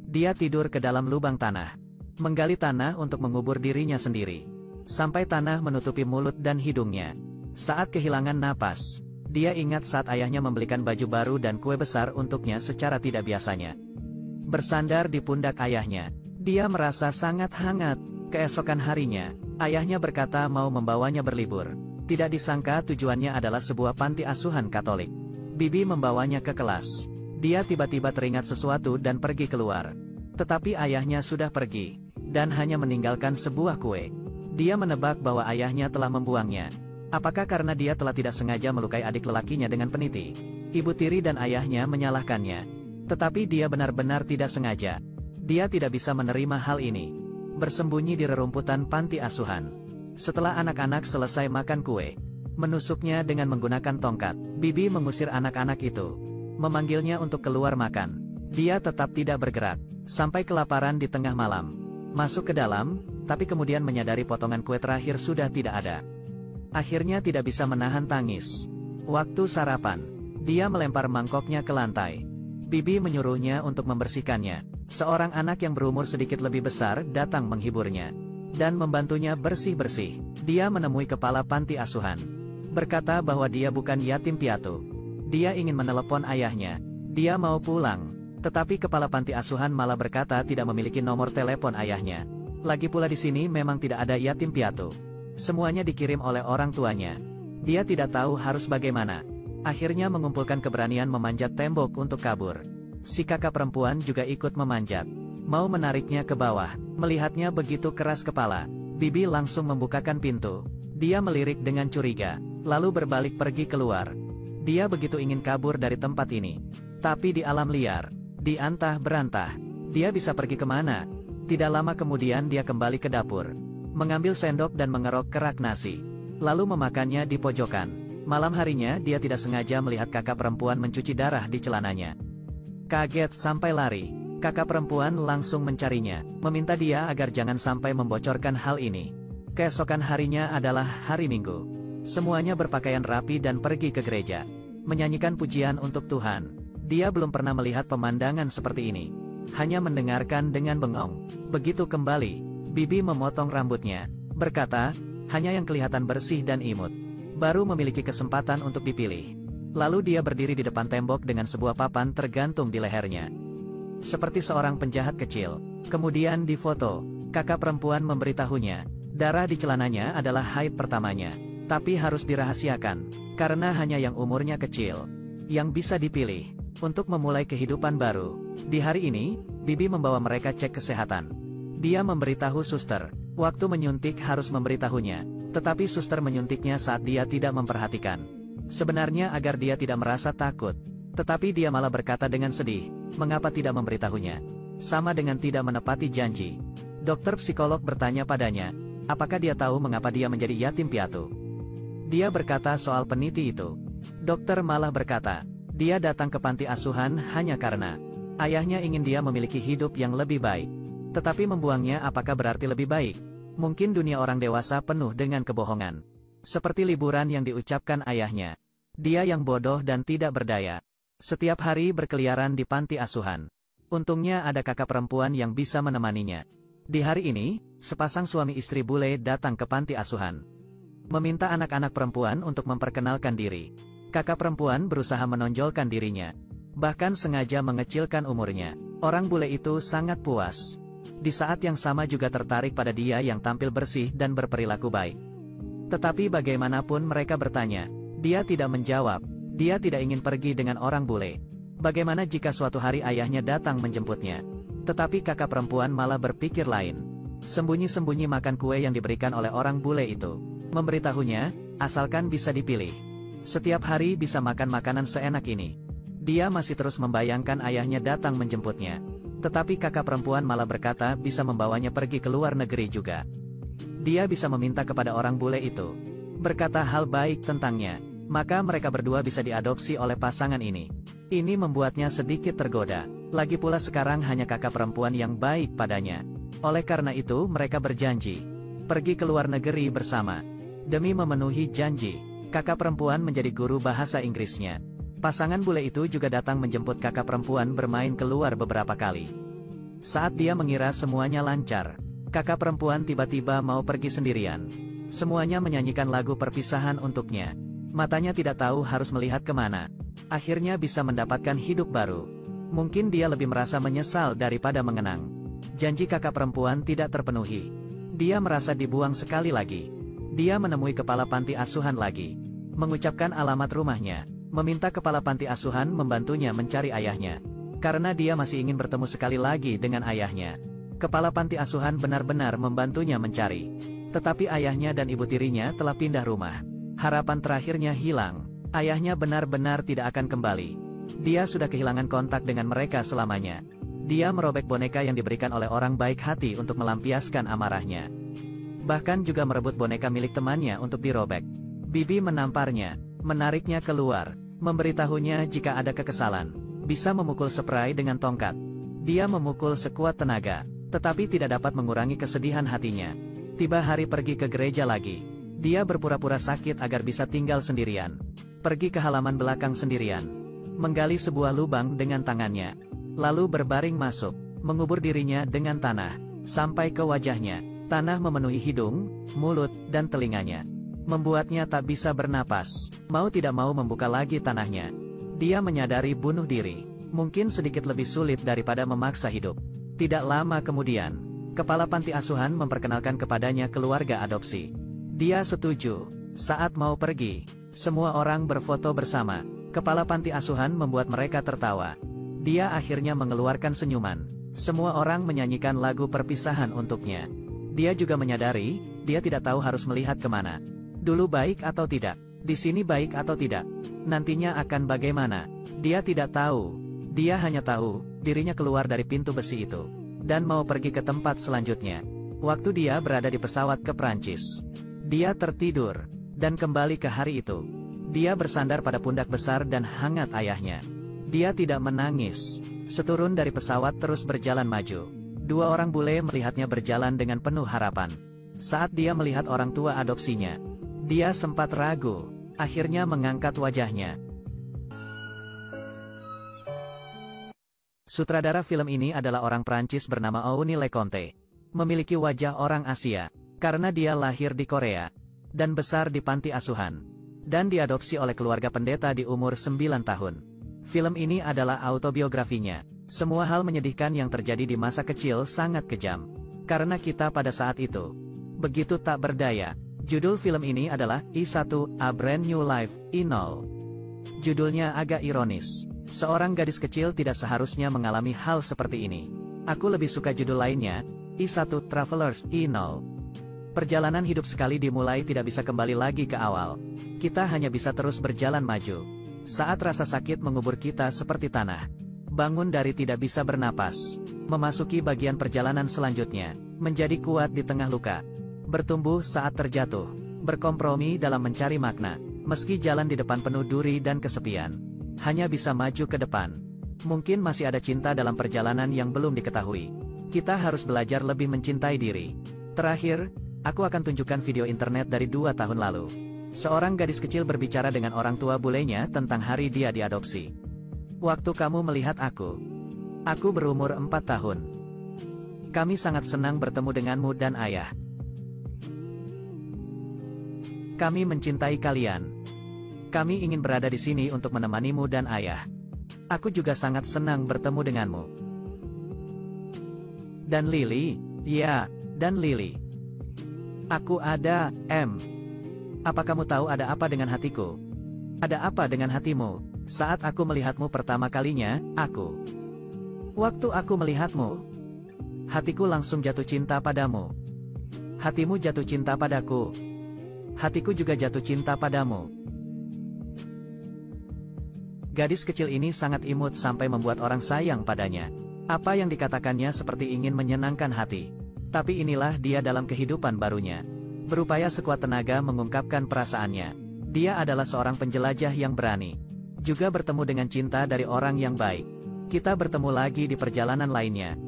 Dia tidur ke dalam lubang tanah. Menggali tanah untuk mengubur dirinya sendiri. Sampai tanah menutupi mulut dan hidungnya. Saat kehilangan napas, dia ingat saat ayahnya membelikan baju baru dan kue besar untuknya secara tidak biasanya. Bersandar di pundak ayahnya, dia merasa sangat hangat. Keesokan harinya, ayahnya berkata mau membawanya berlibur. Tidak disangka tujuannya adalah sebuah panti asuhan Katolik. Bibi membawanya ke kelas. Dia tiba-tiba teringat sesuatu dan pergi keluar. Tetapi ayahnya sudah pergi, dan hanya meninggalkan sebuah kue. Dia menebak bahwa ayahnya telah membuangnya. Apakah karena dia telah tidak sengaja melukai adik lelakinya dengan peniti? Ibu tiri dan ayahnya menyalahkannya. Tetapi dia benar-benar tidak sengaja. Dia tidak bisa menerima hal ini. Bersembunyi di rerumputan panti asuhan. Setelah anak-anak selesai makan kue, menusuknya dengan menggunakan tongkat, Bibi mengusir anak-anak itu. Memanggilnya untuk keluar makan. Dia tetap tidak bergerak, sampai kelaparan di tengah malam. Masuk ke dalam, tapi kemudian menyadari potongan kue terakhir sudah tidak ada. Akhirnya tidak bisa menahan tangis. Waktu sarapan, dia melempar mangkoknya ke lantai. Bibi menyuruhnya untuk membersihkannya. Seorang anak yang berumur sedikit lebih besar datang menghiburnya. Dan membantunya bersih-bersih. Dia menemui kepala panti asuhan. Berkata bahwa dia bukan yatim piatu. Dia ingin menelepon ayahnya. Dia mau pulang. Tetapi kepala panti asuhan malah berkata tidak memiliki nomor telepon ayahnya. Lagi pula di sini memang tidak ada yatim piatu. Semuanya dikirim oleh orang tuanya. Dia tidak tahu harus bagaimana. Akhirnya mengumpulkan keberanian memanjat tembok untuk kabur. Si kakak perempuan juga ikut memanjat. Mau menariknya ke bawah. Melihatnya begitu keras kepala, Bibi langsung membukakan pintu. Dia melirik dengan curiga, lalu berbalik pergi keluar. Dia begitu ingin kabur dari tempat ini. Tapi di alam liar, di antah berantah, dia bisa pergi kemana? Tidak lama kemudian dia kembali ke dapur. Mengambil sendok dan mengerok kerak nasi. Lalu memakannya di pojokan. Malam harinya dia tidak sengaja melihat kakak perempuan mencuci darah di celananya. Kaget sampai lari, kakak perempuan langsung mencarinya, meminta dia agar jangan sampai membocorkan hal ini. Keesokan harinya adalah hari Minggu. Semuanya berpakaian rapi dan pergi ke gereja. Menyanyikan pujian untuk Tuhan. Dia belum pernah melihat pemandangan seperti ini. Hanya mendengarkan dengan bengong. Begitu kembali, Bibi memotong rambutnya. Berkata, hanya yang kelihatan bersih dan imut. Baru memiliki kesempatan untuk dipilih. Lalu dia berdiri di depan tembok dengan sebuah papan tergantung di lehernya. Seperti seorang penjahat kecil. Kemudian di foto, kakak perempuan memberitahunya, darah di celananya adalah haid pertamanya. Tapi harus dirahasiakan, karena hanya yang umurnya kecil yang bisa dipilih untuk memulai kehidupan baru. Di hari ini, Bibi membawa mereka cek kesehatan. Dia memberitahu suster, waktu menyuntik harus memberitahunya, tetapi suster menyuntiknya saat dia tidak memperhatikan. Sebenarnya agar dia tidak merasa takut, tetapi dia malah berkata dengan sedih, mengapa tidak memberitahunya? Sama dengan tidak menepati janji. Dokter psikolog bertanya padanya, apakah dia tahu mengapa dia menjadi yatim piatu? Dia berkata soal peniti itu. Dokter malah berkata, dia datang ke panti asuhan hanya karena ayahnya ingin dia memiliki hidup yang lebih baik. Tetapi membuangnya apakah berarti lebih baik? Mungkin dunia orang dewasa penuh dengan kebohongan. Seperti liburan yang diucapkan ayahnya. Dia yang bodoh dan tidak berdaya. Setiap hari berkeliaran di panti asuhan. Untungnya ada kakak perempuan yang bisa menemaninya. Di hari ini, sepasang suami istri bule datang ke panti asuhan. Meminta anak-anak perempuan untuk memperkenalkan diri. Kakak perempuan berusaha menonjolkan dirinya. Bahkan sengaja mengecilkan umurnya. Orang bule itu sangat puas. Di saat yang sama juga tertarik pada dia yang tampil bersih dan berperilaku baik. Tetapi bagaimanapun mereka bertanya, dia tidak menjawab. Dia tidak ingin pergi dengan orang bule. Bagaimana jika suatu hari ayahnya datang menjemputnya? Tetapi kakak perempuan malah berpikir lain. Sembunyi-sembunyi makan kue yang diberikan oleh orang bule itu. Memberitahunya, asalkan bisa dipilih. Setiap hari bisa makan makanan seenak ini. Dia masih terus membayangkan ayahnya datang menjemputnya. Tetapi kakak perempuan malah berkata bisa membawanya pergi ke luar negeri juga. Dia bisa meminta kepada orang bule itu. Berkata hal baik tentangnya. Maka mereka berdua bisa diadopsi oleh pasangan ini. Ini membuatnya sedikit tergoda. Lagi pula sekarang hanya kakak perempuan yang baik padanya. Oleh karena itu mereka berjanji. Pergi ke luar negeri bersama. Demi memenuhi janji, kakak perempuan menjadi guru bahasa Inggrisnya. Pasangan bule itu juga datang menjemput kakak perempuan bermain keluar beberapa kali. Saat dia mengira semuanya lancar, kakak perempuan tiba-tiba mau pergi sendirian. Semuanya menyanyikan lagu perpisahan untuknya. Matanya tidak tahu harus melihat kemana. Akhirnya bisa mendapatkan hidup baru. Mungkin dia lebih merasa menyesal daripada mengenang. Janji kakak perempuan tidak terpenuhi. Dia merasa dibuang sekali lagi. Dia menemui kepala panti asuhan lagi. Mengucapkan alamat rumahnya. Meminta kepala panti asuhan membantunya mencari ayahnya. Karena dia masih ingin bertemu sekali lagi dengan ayahnya. Kepala panti asuhan benar-benar membantunya mencari. Tetapi ayahnya dan ibu tirinya telah pindah rumah. Harapan terakhirnya hilang. Ayahnya benar-benar tidak akan kembali. Dia sudah kehilangan kontak dengan mereka selamanya. Dia merobek boneka yang diberikan oleh orang baik hati untuk melampiaskan amarahnya. Bahkan juga merebut boneka milik temannya untuk dirobek. Bibi menamparnya, menariknya keluar, memberitahunya jika ada kekesalan. Bisa memukul spray dengan tongkat. Dia memukul sekuat tenaga, tetapi tidak dapat mengurangi kesedihan hatinya. Tiba hari pergi ke gereja lagi. Dia berpura-pura sakit agar bisa tinggal sendirian. Pergi ke halaman belakang sendirian. Menggali sebuah lubang dengan tangannya. Lalu berbaring masuk, mengubur dirinya dengan tanah, sampai ke wajahnya. Tanah memenuhi hidung, mulut, dan telinganya. Membuatnya tak bisa bernapas. Mau tidak mau membuka lagi tanahnya. Dia menyadari bunuh diri. Mungkin sedikit lebih sulit daripada memaksa hidup. Tidak lama kemudian, kepala panti asuhan memperkenalkan kepadanya keluarga adopsi. Dia setuju. Saat mau pergi, semua orang berfoto bersama. Kepala panti asuhan membuat mereka tertawa. Dia akhirnya mengeluarkan senyuman. Semua orang menyanyikan lagu perpisahan untuknya. Dia juga menyadari, dia tidak tahu harus melihat kemana. Dulu baik atau tidak? Di sini baik atau tidak? Nantinya akan bagaimana? Dia tidak tahu. Dia hanya tahu, dirinya keluar dari pintu besi itu. Dan mau pergi ke tempat selanjutnya. Waktu dia berada di pesawat ke Prancis. Dia tertidur. Dan kembali ke hari itu. Dia bersandar pada pundak besar dan hangat ayahnya. Dia tidak menangis. Seturun dari pesawat terus berjalan maju. Dua orang bule melihatnya berjalan dengan penuh harapan. Saat dia melihat orang tua adopsinya, dia sempat ragu. Akhirnya mengangkat wajahnya. Sutradara film ini adalah orang Prancis bernama Ouni Leconte. Memiliki wajah orang Asia, karena dia lahir di Korea, dan besar di panti asuhan, dan diadopsi oleh keluarga pendeta di umur 9 tahun. Film ini adalah autobiografinya. Semua hal menyedihkan yang terjadi di masa kecil sangat kejam. Karena kita pada saat itu begitu tak berdaya. Judul film ini adalah I1, A Brand New Life, I0. Judulnya agak ironis. Seorang gadis kecil tidak seharusnya mengalami hal seperti ini. Aku lebih suka judul lainnya, I1 Travelers, I0. Perjalanan hidup sekali dimulai tidak bisa kembali lagi ke awal. Kita hanya bisa terus berjalan maju. Saat rasa sakit mengubur kita seperti tanah. Bangun dari tidak bisa bernapas. Memasuki bagian perjalanan selanjutnya. Menjadi kuat di tengah luka. Bertumbuh saat terjatuh, berkompromi dalam mencari makna, meski jalan di depan penuh duri dan kesepian. Hanya bisa maju ke depan. Mungkin masih ada cinta dalam perjalanan yang belum diketahui. Kita harus belajar lebih mencintai diri. Terakhir, aku akan tunjukkan video internet dari 2 tahun lalu. Seorang gadis kecil berbicara dengan orang tua bulenya tentang hari dia diadopsi. Waktu kamu melihat aku berumur 4 tahun. Kami sangat senang bertemu denganmu dan ayah. Kami mencintai kalian. Kami ingin berada di sini untuk menemanimu dan ayah. Aku juga sangat senang bertemu denganmu. Dan Lily, ya, dan Lily. Aku ada, Apa kamu tahu ada apa dengan hatiku? Ada apa dengan hatimu? Saat aku melihatmu pertama kalinya, Waktu aku melihatmu, hatiku langsung jatuh cinta padamu. Hatimu jatuh cinta padaku. Hatiku juga jatuh cinta padamu. Gadis kecil ini sangat imut sampai membuat orang sayang padanya. Apa yang dikatakannya seperti ingin menyenangkan hati. Tapi inilah dia dalam kehidupan barunya. Berupaya sekuat tenaga mengungkapkan perasaannya. Dia adalah seorang penjelajah yang berani. Juga bertemu dengan cinta dari orang yang baik. Kita bertemu lagi di perjalanan lainnya.